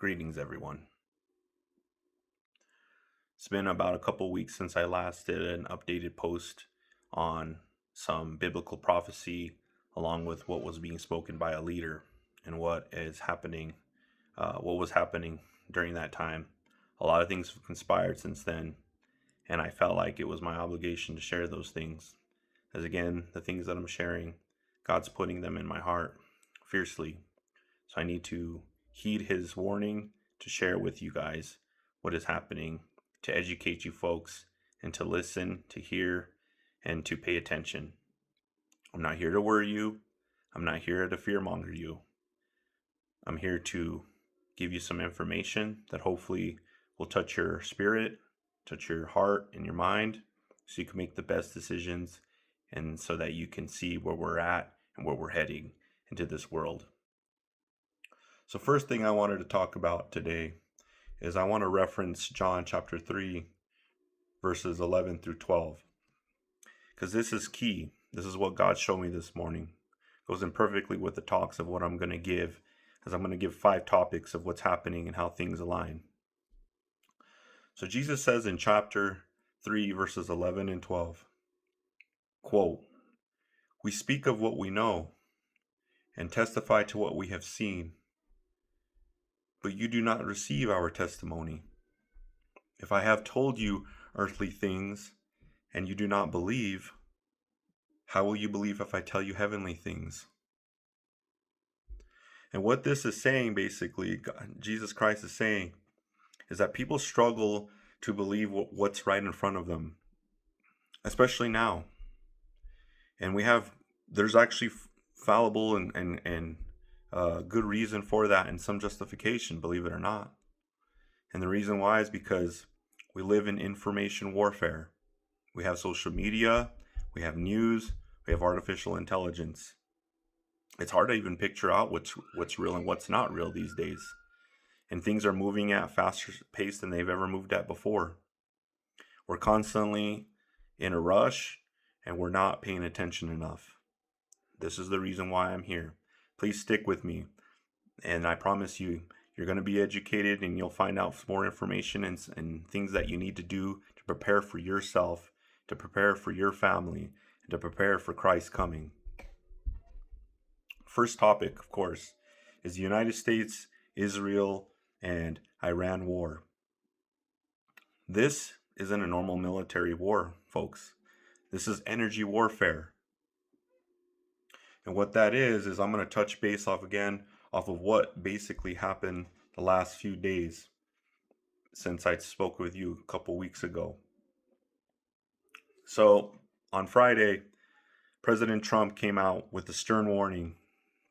Greetings, everyone. It's been about a couple weeks since I last did an updated post on some biblical prophecy, along with what was being spoken by a leader and what was happening during that time. A lot of things have conspired since then, and I felt like it was my obligation to share those things. As again, the things that I'm sharing, God's putting them in my heart fiercely. So I need to heed his warning to share with you guys what is happening, to educate you folks, and to listen, to hear, and to pay attention. I'm not here to worry you. I'm not here to fearmonger you. I'm here to give you some information that hopefully will touch your spirit, touch your heart and your mind, so you can make the best decisions and so that you can see where we're at and where we're heading into this world. So first thing I wanted to talk about today is I want to reference John chapter 3, verses 11 through 12. Because this is key. This is what God showed me this morning. It goes in perfectly with the talks of what I'm going to give, as I'm going to give 5 topics of what's happening and how things align. So Jesus says in chapter 3, verses 11 and 12, quote, "We speak of what we know and testify to what we have seen, but you do not receive our testimony. If I have told you earthly things and you do not believe, how will you believe if I tell you heavenly things?" And what this is saying, basically, Jesus Christ is saying, is that people struggle to believe what's right in front of them, especially now. And there's actually fallible and good reason for that and some justification, believe it or not. And the reason why is because we live in information warfare. We have social media, we have news, we have artificial intelligence. It's hard to even picture out what's real and what's not real these days. And things are moving at a faster pace than they've ever moved at before. We're constantly in a rush and we're not paying attention enough. This is the reason why I'm here. Please stick with me. And I promise you, you're going to be educated and you'll find out more information and things that you need to do to prepare for yourself, to prepare for your family, and to prepare for Christ's coming. First topic, of course, is the United States, Israel, and Iran war. This isn't a normal military war, folks. This is energy warfare. And what that is I'm going to touch base off of what basically happened the last few days since I spoke with you a couple weeks ago. So on Friday, President Trump came out with a stern warning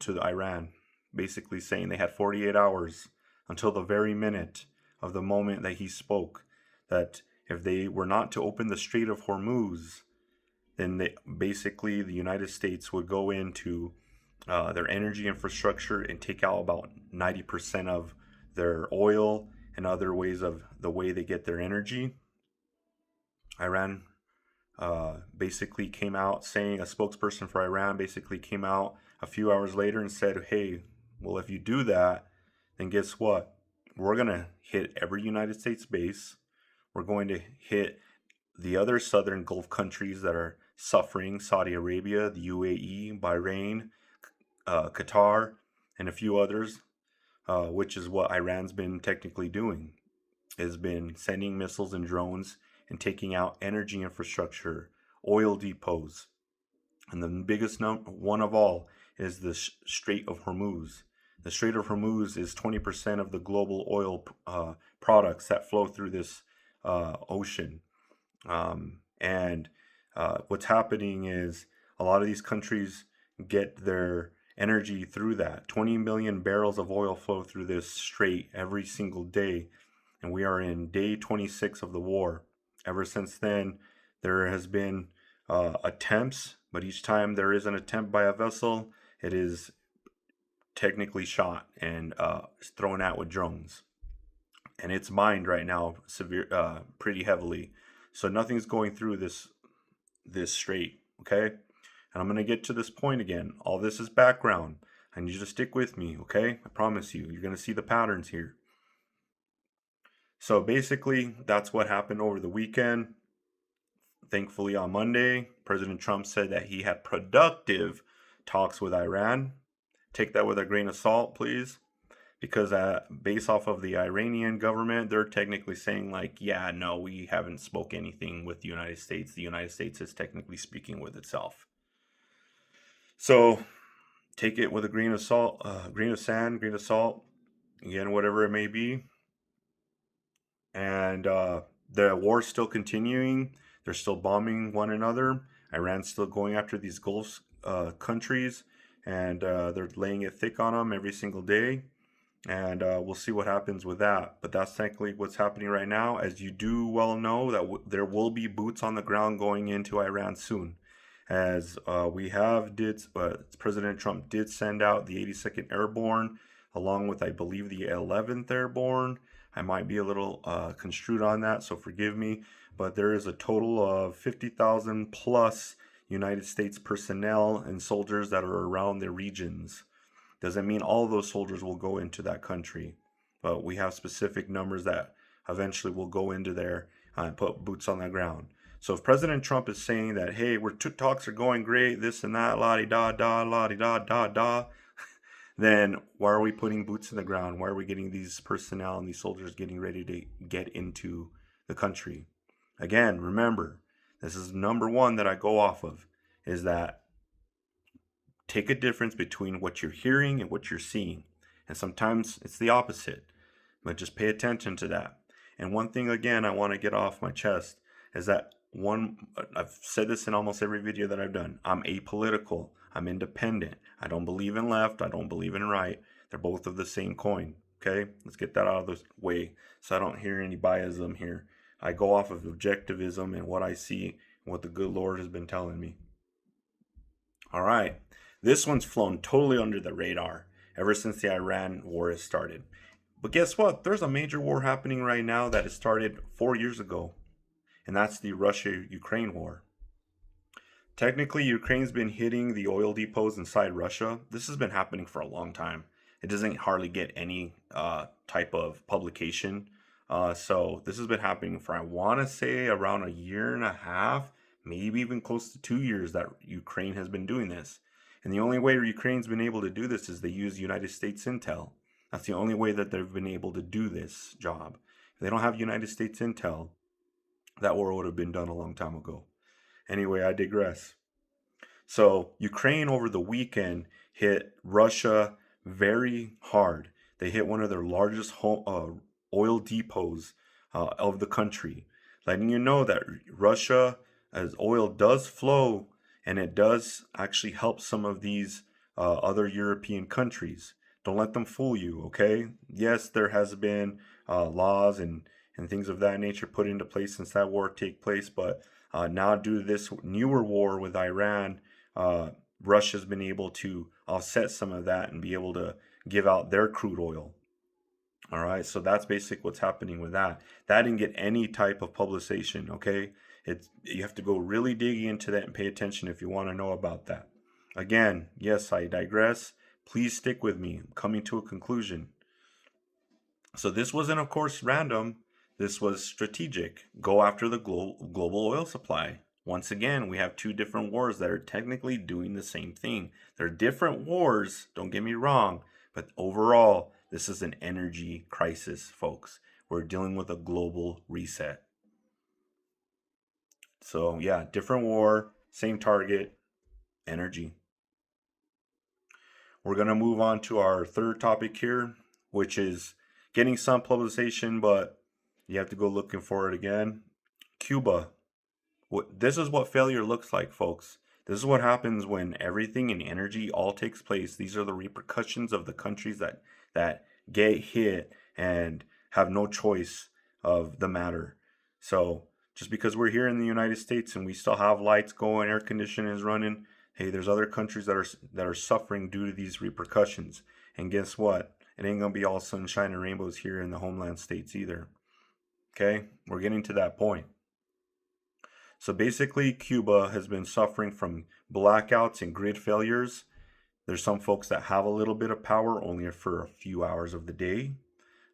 to Iran, basically saying they had 48 hours until the very minute of the moment that he spoke, that if they were not to open the Strait of Hormuz, then the United States would go into their energy infrastructure and take out about 90% of their oil and other ways of the way they get their energy. Iran basically came out saying, a spokesperson for Iran basically came out a few hours later and said, hey, well, if you do that, then guess what? We're going to hit every United States base. We're going to hit the other southern Gulf countries that are suffering, Saudi Arabia, the UAE, Bahrain, Qatar, and a few others, which is what Iran's been technically doing, has been sending missiles and drones and taking out energy infrastructure, oil depots. And the biggest one of all is the Strait of Hormuz. The Strait of Hormuz is 20% of the global oil products that flow through this ocean. And what's happening is a lot of these countries get their energy through that. 20 million barrels of oil flow through this strait every single day. And we are in day 26 of the war. Ever since then, there has been attempts, but each time there is an attempt by a vessel, it is technically shot and thrown out with drones. And it's mined right now pretty heavily. So nothing's going through this strait, okay? And I'm going to get to this point again. All this is background. I need you to stick with me, okay? I promise you. You're going to see the patterns here. So basically, that's what happened over the weekend. Thankfully, on Monday, President Trump said that he had productive talks with Iran. Take that with a grain of salt, please, because based off of the Iranian government, they're technically saying like, yeah, no, we haven't spoke anything with the United States. The United States is technically speaking with itself. So take it with a grain of salt, grain of sand, grain of salt, again, whatever it may be. And the war's still continuing. They're still bombing one another. Iran's still going after these Gulf countries, and they're laying it thick on them every single day. And we'll see what happens with that. But that's technically what's happening right now. As you do well know, that there will be boots on the ground going into Iran soon. As President Trump did send out the 82nd Airborne, along with, I believe, the 11th Airborne. I might be a little construed on that, so forgive me. But there is a total of 50,000 plus United States personnel and soldiers that are around the regions. Doesn't mean all of those soldiers will go into that country, but we have specific numbers that eventually will go into there and put boots on the ground. So if President Trump is saying that, hey, talks are going great, this and that, la-di-da-da, then why are we putting boots in the ground? Why are we getting these personnel and these soldiers getting ready to get into the country? Again, remember, this is number one that I go off of, is that take a difference between what you're hearing and what you're seeing. And sometimes it's the opposite, but just pay attention to that. And one thing, again, I want to get off my chest is that I've said this in almost every video that I've done. I'm apolitical. I'm independent. I don't believe in left. I don't believe in right. They're both of the same coin. Okay? Let's get that out of the way so I don't hear any biasm here. I go off of objectivism and what I see and what the good Lord has been telling me. All right. This one's flown totally under the radar ever since the Iran war has started. But guess what? There's a major war happening right now that has started 4 years ago, and that's the Russia-Ukraine war. Technically, Ukraine's been hitting the oil depots inside Russia. This has been happening for a long time. It doesn't hardly get any type of publication. So this has been happening for, I want to say, around a year and a half, maybe even close to 2 years that Ukraine has been doing this. And the only way Ukraine's been able to do this is they use United States intel. That's the only way that they've been able to do this job. If they don't have United States intel, that war would have been done a long time ago. Anyway, I digress. So Ukraine over the weekend hit Russia very hard. They hit one of their largest oil depots of the country, letting you know that Russia, as oil does flow, and it does actually help some of these other European countries. Don't let them fool you, okay? Yes, there has been laws and things of that nature put into place since that war took place, but now due to this newer war with Iran, Russia's been able to offset some of that and be able to give out their crude oil. All right, so that's basically what's happening with that. That didn't get any type of publication, okay? You have to go really dig into that and pay attention if you want to know about that. Again, yes, I digress. Please stick with me. I'm coming to a conclusion. So this wasn't, of course, random. This was strategic. Go after the global oil supply. Once again, we have two different wars that are technically doing the same thing. They're different wars, don't get me wrong, but overall, this is an energy crisis, folks. We're dealing with a global reset. So yeah, different war, same target, energy. We're going to move on to our third topic here, which is getting some publication, but you have to go looking for it again. Cuba. This is what failure looks like, folks. This is what happens when everything in energy all takes place. These are the repercussions of the countries that get hit and have no choice of the matter. So just because we're here in the United States and we still have lights going, air conditioning is running, hey, there's other countries that are suffering due to these repercussions. And guess what? It ain't gonna be all sunshine and rainbows here in the homeland states either. Okay, we're getting to that point. So basically, Cuba has been suffering from blackouts and grid failures. There's some folks that have a little bit of power only for a few hours of the day.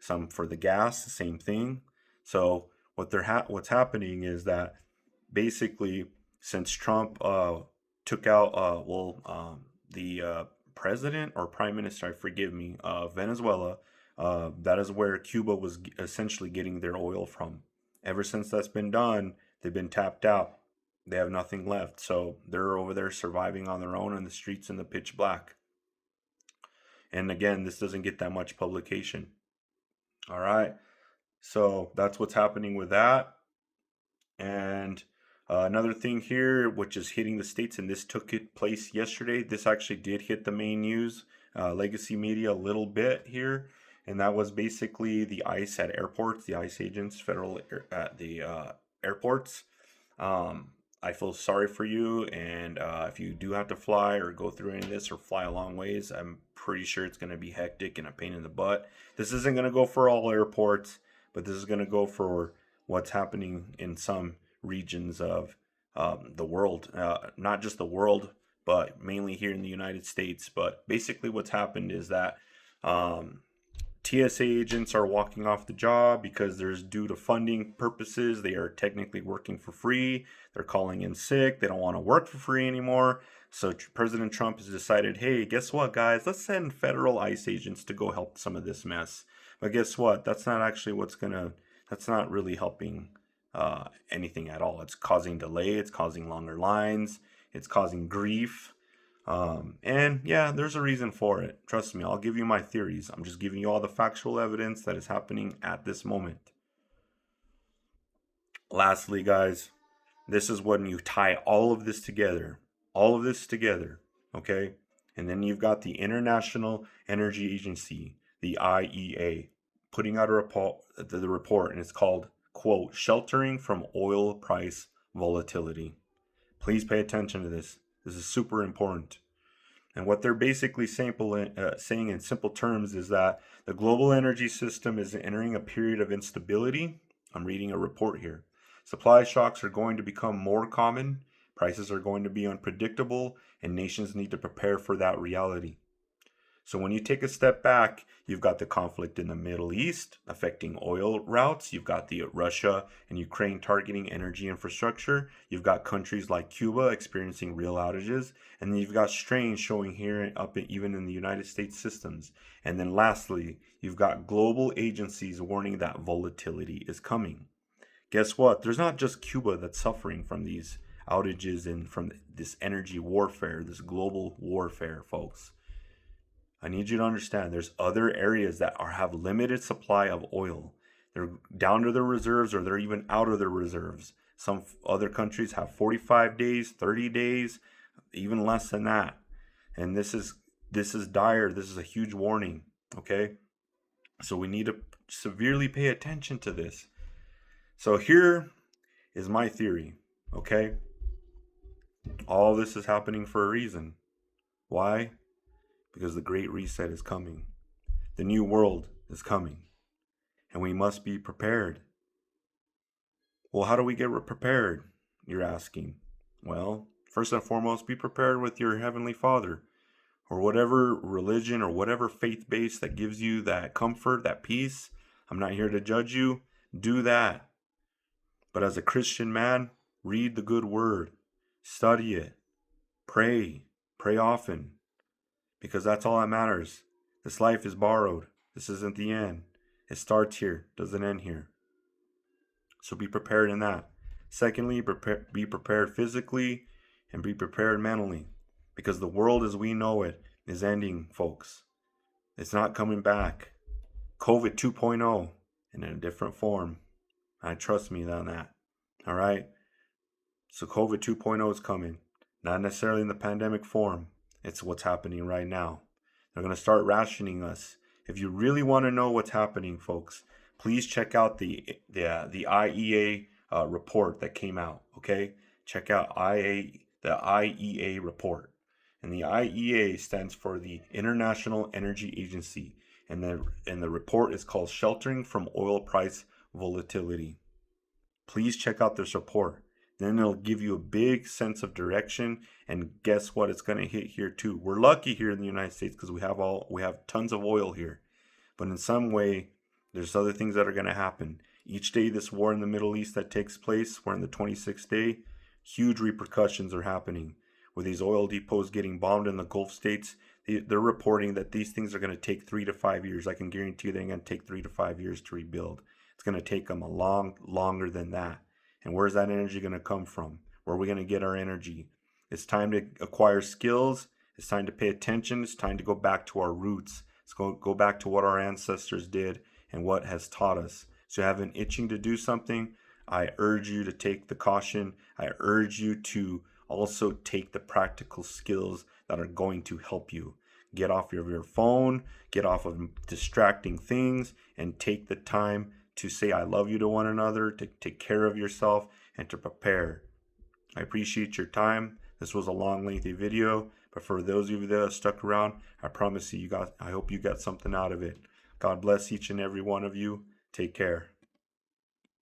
Some for the gas, the same thing. So what's happening is that basically, since Trump took out the president or prime minister, forgive me, Venezuela, that is where Cuba was essentially getting their oil from. Ever since that's been done, they've been tapped out. They have nothing left, so they're over there surviving on their own in the streets in the pitch black. And again, this doesn't get that much publication. All right, so that's what's happening with that. And another thing here, which is hitting the States, and this took place yesterday. This actually did hit the main news, legacy media, a little bit here. And that was basically the ICE at airports, the ICE agents, at the airports. I feel sorry for you. And if you do have to fly or go through any of this or fly a long ways, I'm pretty sure it's going to be hectic and a pain in the butt. This isn't going to go for all airports, but this is going to go for what's happening in some regions of the world, not just the world, but mainly here in the United States. But basically what's happened is that TSA agents are walking off the job because there's due to funding purposes. They are technically working for free. They're calling in sick. They don't want to work for free anymore. So President Trump has decided, hey, guess what, guys? Let's send federal ICE agents to go help some of this mess. But guess what? That's not actually that's not really helping anything at all. It's causing delay. It's causing longer lines. It's causing grief. And yeah, there's a reason for it. Trust me, I'll give you my theories. I'm just giving you all the factual evidence that is happening at this moment. Lastly, guys, this is when you tie all of this together, okay? And then you've got the International Energy Agency, the IEA, putting out the report, and it's called, quote, Sheltering from Oil Price Volatility. Please pay attention to this. This is super important. And what they're basically saying in simple terms is that the global energy system is entering a period of instability. I'm reading a report here. Supply shocks are going to become more common, prices are going to be unpredictable, and nations need to prepare for that reality. So when you take a step back, you've got the conflict in the Middle East affecting oil routes. You've got the Russia and Ukraine targeting energy infrastructure. You've got countries like Cuba experiencing real outages. And then you've got strain showing here even in the United States systems. And then lastly, you've got global agencies warning that volatility is coming. Guess what? There's not just Cuba that's suffering from these outages and from this energy warfare, this global warfare, folks. I need you to understand there's other areas that have limited supply of oil. They're down to their reserves or they're even out of their reserves. Some other countries have 45 days, 30 days, even less than that. And this is dire. This is a huge warning, okay? So we need to severely pay attention to this. So here is my theory, okay? All this is happening for a reason. Why? Because the Great Reset is coming. The new world is coming. And we must be prepared. Well, how do we get prepared? You're asking. Well, first and foremost, be prepared with your Heavenly Father, or whatever religion or whatever faith base that gives you that comfort, that peace. I'm not here to judge you. Do that. But as a Christian man, read the good word. Study it. Pray. Pray often. Because that's all that matters. This life is borrowed. This isn't the end. It starts here, doesn't end here. So be prepared in that. Secondly, be prepared physically and be prepared mentally. Because the world as we know it is ending, folks. It's not coming back. COVID 2.0 in a different form. I trust me on that. All right? So COVID 2.0 is coming. Not necessarily in the pandemic form. It's what's happening right now. They're going to start rationing us. If you really want to know what's happening, folks, please check out the IEA report that came out. Okay, check out the IEA report, and the IEA stands for the International Energy Agency, and the report is called "Sheltering from Oil Price Volatility." Please check out this report. Then it'll give you a big sense of direction. And guess what? It's going to hit here too. We're lucky here in the United States because we have tons of oil here. But in some way, there's other things that are going to happen. Each day this war in the Middle East that takes place, we're in the 26th day, huge repercussions are happening. With these oil depots getting bombed in the Gulf states, they're reporting that these things are going to take 3 to 5 years. I can guarantee you they're going to take 3 to 5 years to rebuild. It's going to take them a longer than that. And where's that energy going to come from? Where are we going to get our energy? It's time to acquire skills. It's time to pay attention. It's time to go back to our roots. Let's go back to what our ancestors did and what has taught us. So you have an itching to do something, I urge you to take the caution. I urge you to also take the practical skills that are going to help you. Get off of your phone, get off of distracting things, and take the time to say I love you to one another, to take care of yourself, and to prepare. I appreciate your time. This was a long, lengthy video, but for those of you that stuck around, I promise you, I hope you got something out of it. God bless each and every one of you. Take care.